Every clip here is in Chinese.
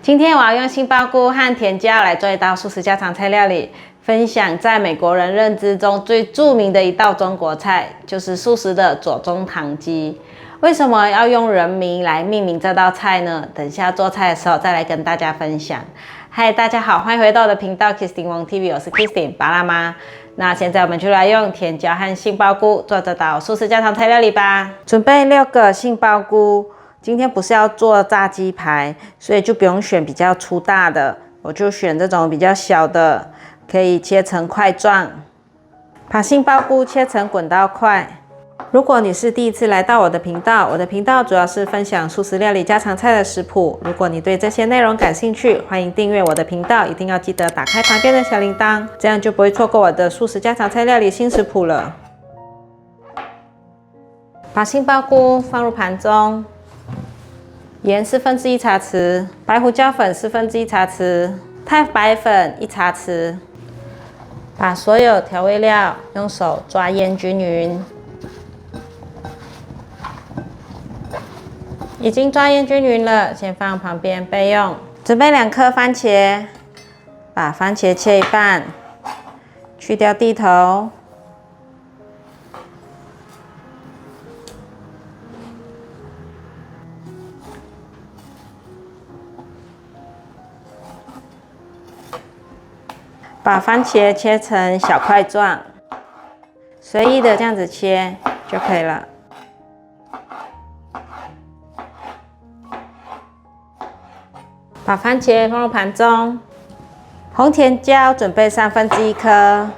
今天我要用杏鲍菇和甜椒来做一道素食家常菜料理，分享在美国人认知中最著名的一道中国菜，就是素食的左宗棠鸡。为什么要用人名来命名这道菜呢？等一下做菜的时候再来跟大家分享。嗨，大家好，欢迎回到我的频道 Kristin Wong TV， 我是 Kristin 巴辣妈。那现在我们就来用甜椒和杏鲍菇做这道素食家常菜料理吧。准备6个杏鲍菇。今天不是要做炸鸡排，所以就不用选比较粗大的，我就选这种比较小的，可以切成块状。把杏鲍菇切成滚刀块。如果你是第一次来到我的频道，我的频道主要是分享素食料理家常菜的食谱。如果你对这些内容感兴趣，欢迎订阅我的频道，一定要记得打开旁边的小铃铛，这样就不会错过我的素食家常菜料理新食谱了。把杏鲍菇放入盘中。盐1/4茶匙，白胡椒粉1/4茶匙，太白粉1茶匙。把所有调味料用手抓腌均匀。已经抓腌均匀了，先放旁边备用。准备2颗番茄，把番茄切一半，去掉蒂头。把番茄切成小块状，随意的这样子切就可以了。把番茄放入盘中，红甜椒准备1/3颗，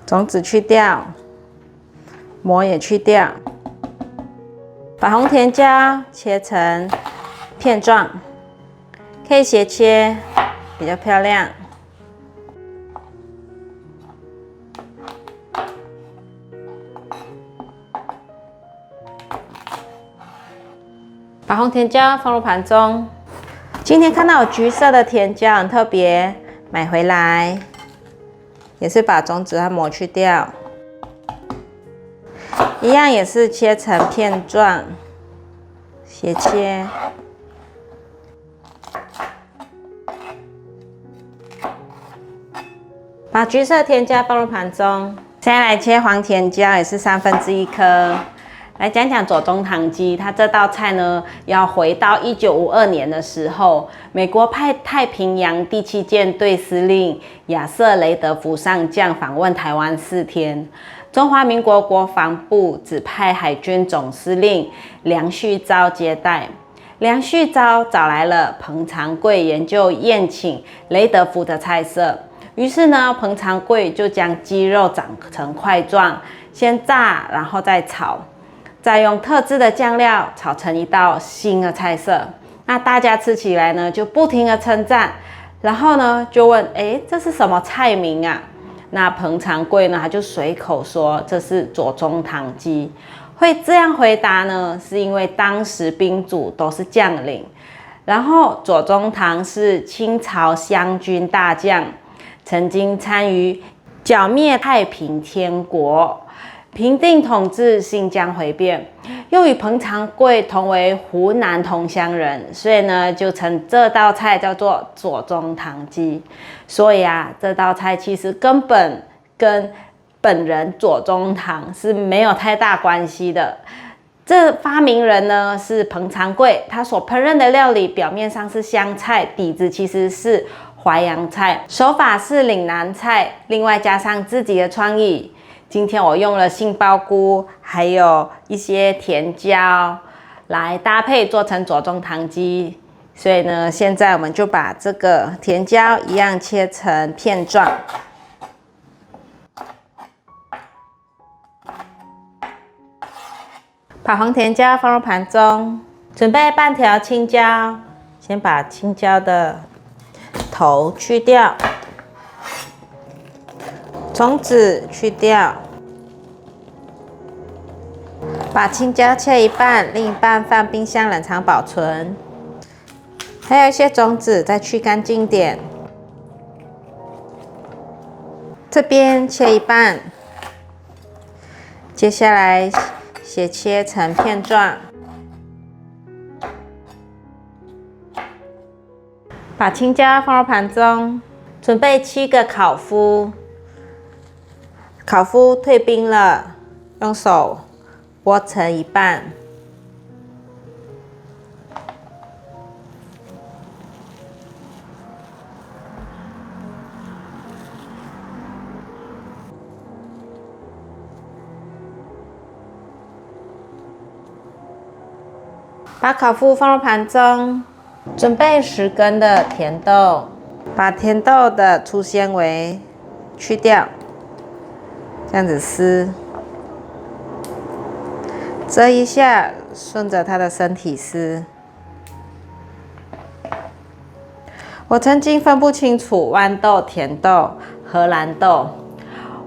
种子去掉，膜也去掉。把红甜椒切成片状，可以斜切，比较漂亮。把红甜椒放入盘中。今天看到有橘色的甜椒，很特别，买回来也是把种子和膜去掉，一样也是切成片状，斜切。把橘色甜椒放入盘中。现在来切黄甜椒，也是1/3颗。来讲讲左宗棠鸡，它这道菜呢，要回到1952年的时候，美国派太平洋第7舰队司令亚瑟·雷德福上将访问台湾4天，中华民国国防部指派海军总司令梁旭昭接待。梁旭昭找来了彭长贵研究宴请雷德福的菜色，于是呢，彭长贵就将鸡肉长成块状，先炸，然后再炒。再用特制的酱料炒成一道新的菜色，那大家吃起来呢就不停的称赞，然后呢就问，这是什么菜名啊？那彭长贵呢他就随口说这是左宗棠鸡。会这样回答呢，是因为当时宾主都是将领，然后左宗棠是清朝湘军大将，曾经参与剿灭太平天国。平定统治新疆回变，又与彭长贵同为湖南同乡人，所以呢就称这道菜叫做左宗棠鸡。所以啊，这道菜其实根本跟本人左宗棠是没有太大关系的。这发明人呢是彭长贵，他所烹饪的料理表面上是湘菜，底子其实是淮扬菜，手法是岭南菜，另外加上自己的创意。今天我用了杏鲍菇，还有一些甜椒来搭配做成左宗棠鸡，所以呢，现在我们就把这个甜椒一样切成片状。把黄甜椒放入盘中，准备半条青椒，先把青椒的头去掉。种子去掉，把青椒切一半，另一半放冰箱冷藏保存。还有一些种子再去干净点。这边切一半，接下来斜切成片状。把青椒放入盘中，准备7个烤麸。烤麸退冰了，用手剥成一半。把烤麸放入盘中，准备10根的甜豆，把甜豆的粗纤维去掉，这样子撕，折一下，顺着它的身体撕。我曾经分不清楚豌豆、甜豆、荷兰豆。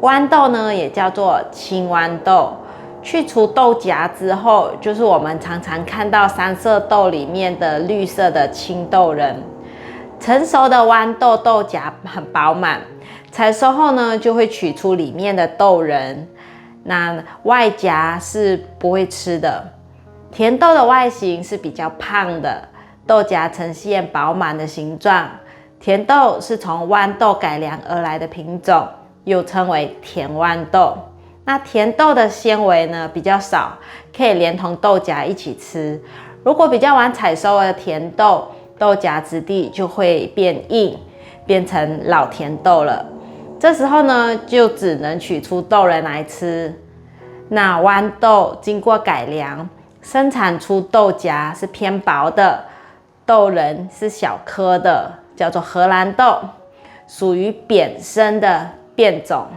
豌豆呢，也叫做青豌豆。去除豆荚之后，就是我们常常看到三色豆里面的绿色的青豆仁。成熟的豌豆豆荚很饱满，采收后呢，就会取出里面的豆仁，那外荚是不会吃的。甜豆的外形是比较胖的，豆荚呈现饱满的形状。甜豆是从豌豆改良而来的品种，又称为甜豌豆。那甜豆的纤维呢比较少，可以连同豆荚一起吃。如果比较晚采收的甜豆，豆荚质地就会变硬，变成老甜豆了。这时候呢，就只能取出豆仁来吃。那豌豆经过改良，生产出豆荚是偏薄的，豆仁是小颗的，叫做荷兰豆，属于扁身的变种。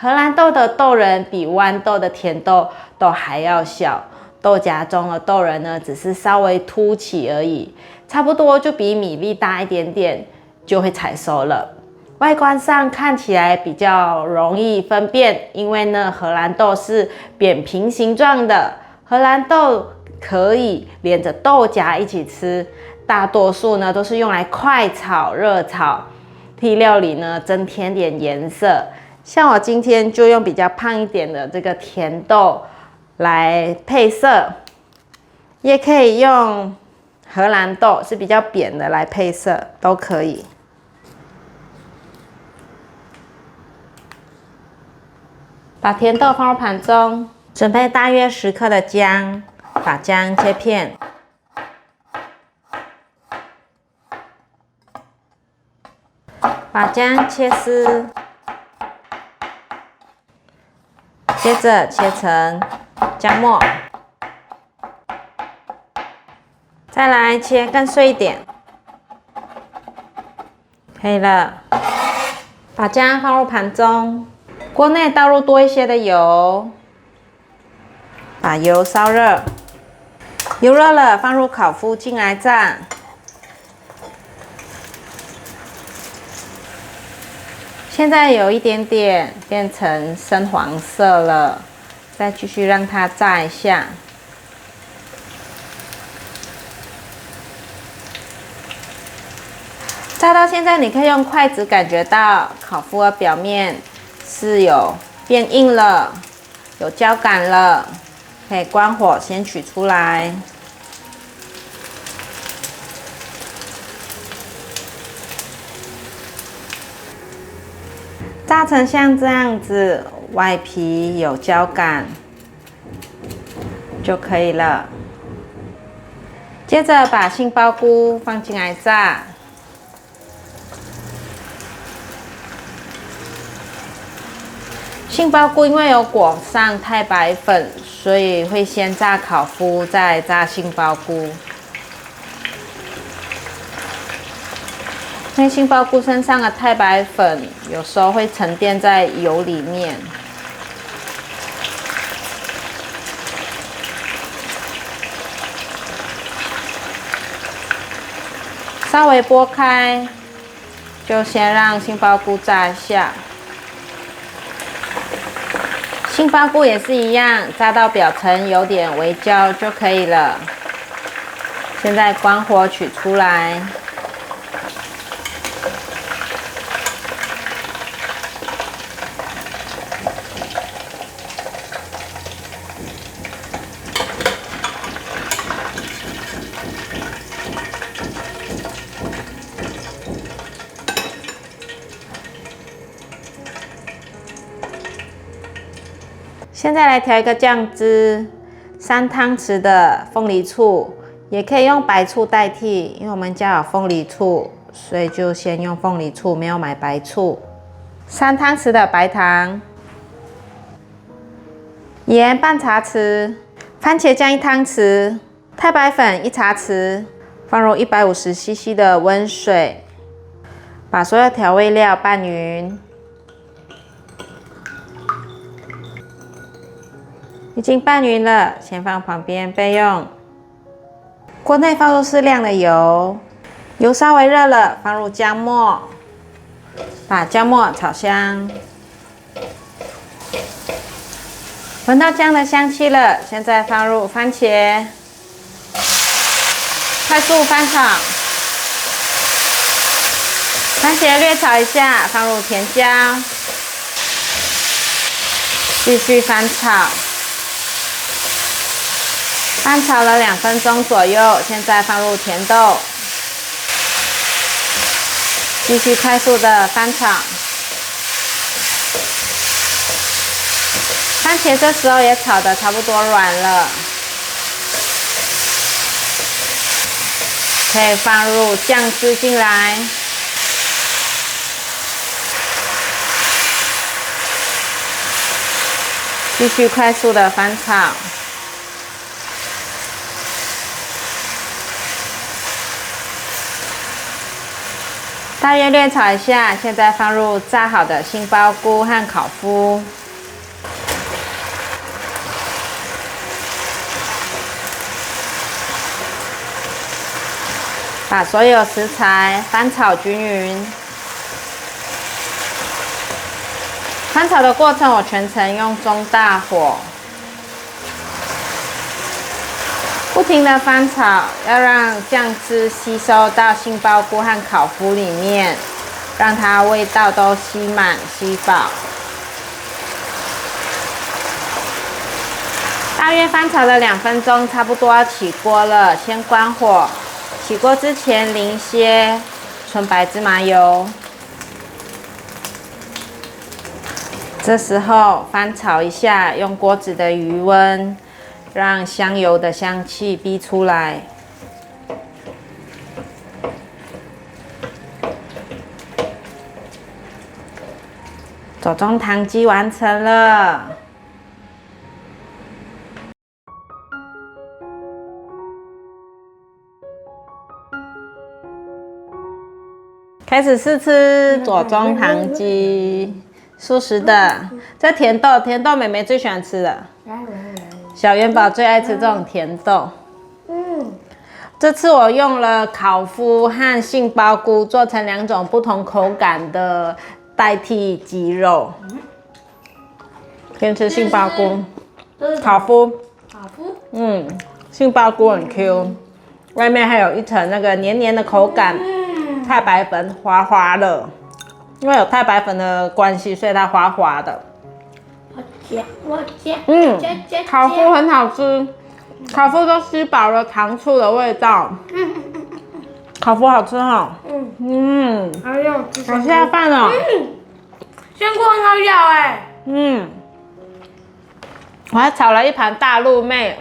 荷兰豆的豆仁比豌豆的甜豆都还要小，豆荚中的豆仁呢，只是稍微凸起而已，差不多就比米粒大一点点，就会采收了。外观上看起来比较容易分辨，因为呢，荷兰豆是扁平形状的，荷兰豆可以连着豆荚一起吃，大多数呢都是用来快炒、热炒，替料理呢增添点颜色。像我今天就用比较胖一点的这个甜豆来配色，也可以用荷兰豆是比较扁的来配色，都可以。把甜豆放入盘中，准备大约10克的姜，把姜切片。把姜切丝。接着切成姜末，再来切更碎一点，可以了。把姜放入盘中，锅内倒入多一些的油，把油烧热，油热了，放入烤麸进来炸。现在有一点点变成深黄色了，再继续让它炸一下。炸到现在，你可以用筷子感觉到烤麸的表面是有变硬了，有焦感了，可以关火先取出来。炸成像这样子，外皮有焦感就可以了。接着把杏鲍菇放进来炸。杏鲍菇因为有裹上太白粉，所以会先炸烤麸，再炸杏鲍菇。因为杏鲍菇身上的太白粉有时候会沉淀在油里面，稍微拨开，就先让杏鲍菇炸一下。杏鲍菇也是一样，炸到表层有点微焦就可以了。现在关火取出来。现在来调一个酱汁，3汤匙的凤梨醋，也可以用白醋代替，因为我们家有凤梨醋，所以就先用凤梨醋，没有买白醋。3汤匙的白糖，盐半茶匙，番茄酱1汤匙，太白粉1茶匙，放入150cc 的温水，把所有调味料拌匀。已经拌匀了，先放旁边备用。锅内放入适量的油，油稍微热了，放入姜末，把姜末炒香。闻到姜的香气了，现在放入番茄，快速翻炒。番茄略炒一下，放入甜椒，继续翻炒。翻炒了2分钟左右，现在放入甜豆，继续快速的翻炒。番茄这时候也炒得差不多软了，可以放入酱汁进来，继续快速的翻炒。大约略炒一下，现在放入炸好的杏鲍菇和烤麸，把所有食材翻炒均匀。翻炒的过程，我全程用中大火，不停的翻炒，要让酱汁吸收到杏鲍菇和烤麸里面，让它味道都吸满吸饱。大约翻炒了2分钟，差不多要起锅了，先关火。起锅之前淋一些纯白芝麻油，这时候翻炒一下，用锅子的余温，让香油的香气逼出来。左宗棠鸡完成了。开始试吃左宗棠鸡，素食的。这甜豆妹妹最喜欢吃的。小元宝最爱吃这种甜豆。这次我用了烤麸和杏鲍菇做成2种不同口感的代替鸡肉。先吃杏鲍菇，烤麸。杏鲍菇很 Q， 外面还有一层那个黏黏的口感。太白粉滑滑的，因为有太白粉的关系，所以它滑滑的。烤麸很好吃，烤麸都吸饱了糖醋的味道。烤麸好吃哈。好下饭哦。香菇很好咬哎。我还炒了一盘大陆妹。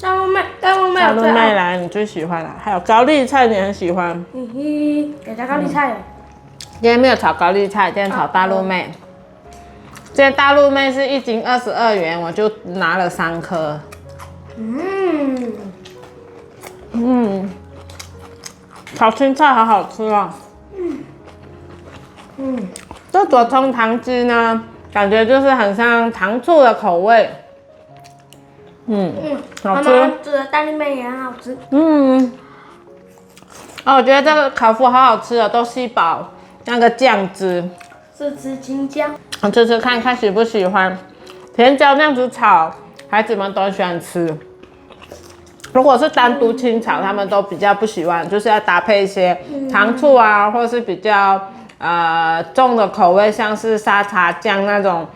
大陆妹来，你最喜欢的，还有高丽菜，你很喜欢。有加高丽菜。今天没有炒高丽菜，今天炒大陆妹。这些大陆妹是1斤22元，我就拿了3颗。炒青菜好好吃哦。这左宗棠鸡呢，感觉就是很像糖醋的口味。好吃。妈妈煮的大陆妹也很好吃。我觉得这个烤麸好好吃哦，都吸饱那个酱汁。是吃青椒。我吃吃看喜不喜欢。甜椒那样子炒，孩子们都喜欢吃。如果是单独清炒，他们都比较不喜欢，就是要搭配一些糖醋啊，或者是比较重的口味，像是沙茶酱那种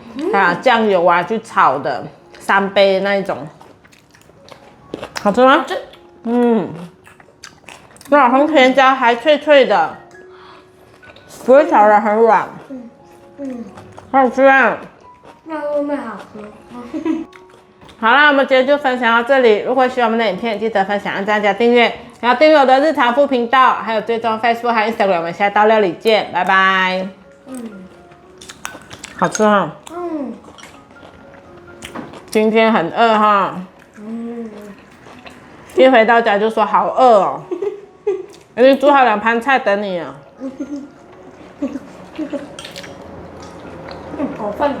酱油啊去炒的3杯那一种。好吃吗？好吃。那红甜椒还脆脆的，不会炒得很软。好吃啊！那外面好吃。好啦，我们今天就分享到这里。如果喜欢我们的影片，记得分享、按赞、加订阅，然后订阅我的日常副频道，还有追踪 Facebook 和 Instagram。我们下道料理见，拜拜。好吃哈。今天很饿哈。一回到家就说好饿哦。已经煮好2盘菜等你了。好饭哦。